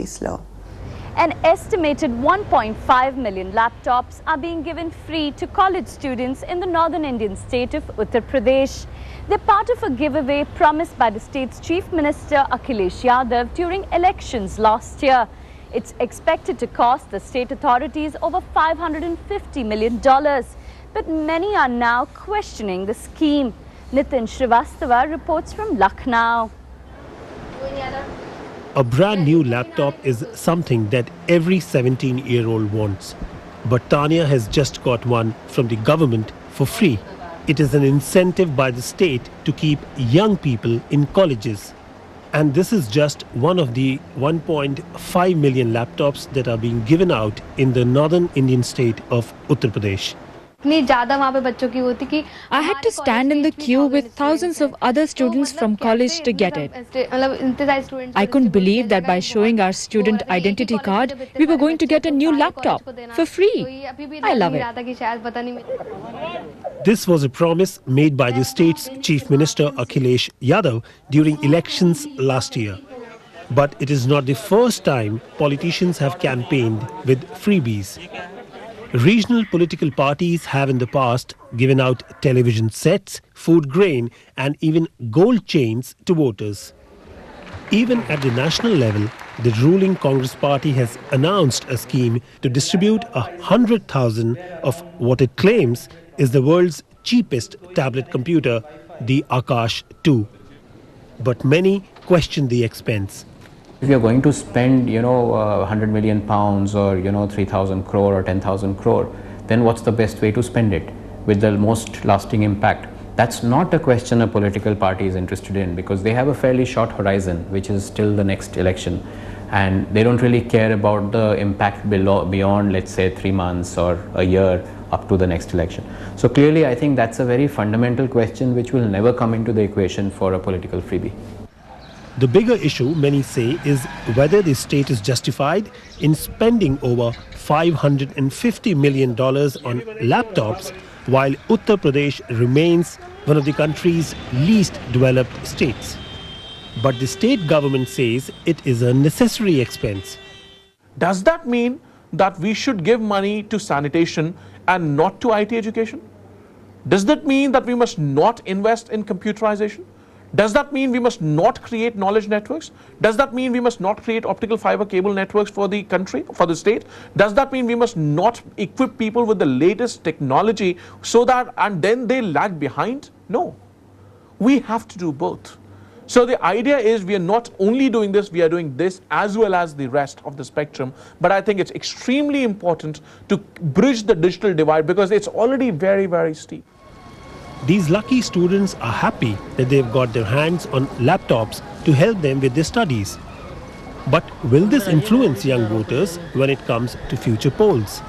slow. An estimated 1.5 million laptops are being given free to college students in the northern Indian state of Uttar Pradesh. They're part of a giveaway promised by the state's Chief Minister Akhilesh Yadav during elections last year. It's expected to cost the state authorities over $550 million. But many are now questioning the scheme. Nitin Srivastava reports from Lucknow. A brand new laptop is something that every 17-year-old wants. But Tanya has just got one from the government for free. It is an incentive by the state to keep young people in colleges. And this is just one of the 1.5 million laptops that are being given out in the northern Indian state of Uttar Pradesh. I had to stand in the queue with thousands of other students from college to get it. I couldn't believe that by showing our student identity card, we were going to get a new laptop for free. I love it. This was a promise made by the state's Chief Minister Akhilesh Yadav during elections last year. But it is not the first time politicians have campaigned with freebies. Regional political parties have in the past given out television sets, food grain and even gold chains to voters. Even at the national level, the ruling Congress party has announced a scheme to distribute 100,000 of what it claims is the world's cheapest tablet computer, the Akash 2. But many question the expense. If you're going to spend, 100 million pounds or, 3,000 crore or 10,000 crore, then what's the best way to spend it with the most lasting impact? That's not a question a political party is interested in, because they have a fairly short horizon, which is till the next election. And they don't really care about the impact beyond, let's say, 3 months or a year up to the next election. So clearly, I think that's a very fundamental question which will never come into the equation for a political freebie. The bigger issue, many say, is whether the state is justified in spending over $550 million on laptops while Uttar Pradesh remains one of the country's least developed states. But the state government says it is a necessary expense. Does that mean that we should give money to sanitation and not to IT education? Does that mean that we must not invest in computerization? Does that mean we must not create knowledge networks? Does that mean we must not create optical fiber cable networks for the country, for the state? Does that mean we must not equip people with the latest technology so that, and then they lag behind? No. We have to do both. So the idea is we are not only doing this, we are doing this as well as the rest of the spectrum. But I think it's extremely important to bridge the digital divide because it's already very, very steep. These lucky students are happy that they've got their hands on laptops to help them with their studies. But will this influence young voters when it comes to future polls?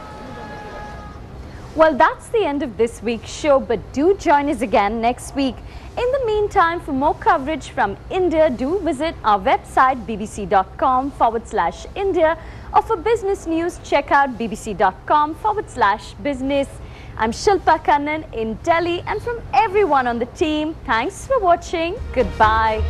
Well, that's the end of this week's show, but do join us again next week. In the meantime, for more coverage from India, do visit our website bbc.com/India, or for business news, check out bbc.com/business. I'm Shilpa Kannan in Delhi, and from everyone on the team, thanks for watching. Goodbye.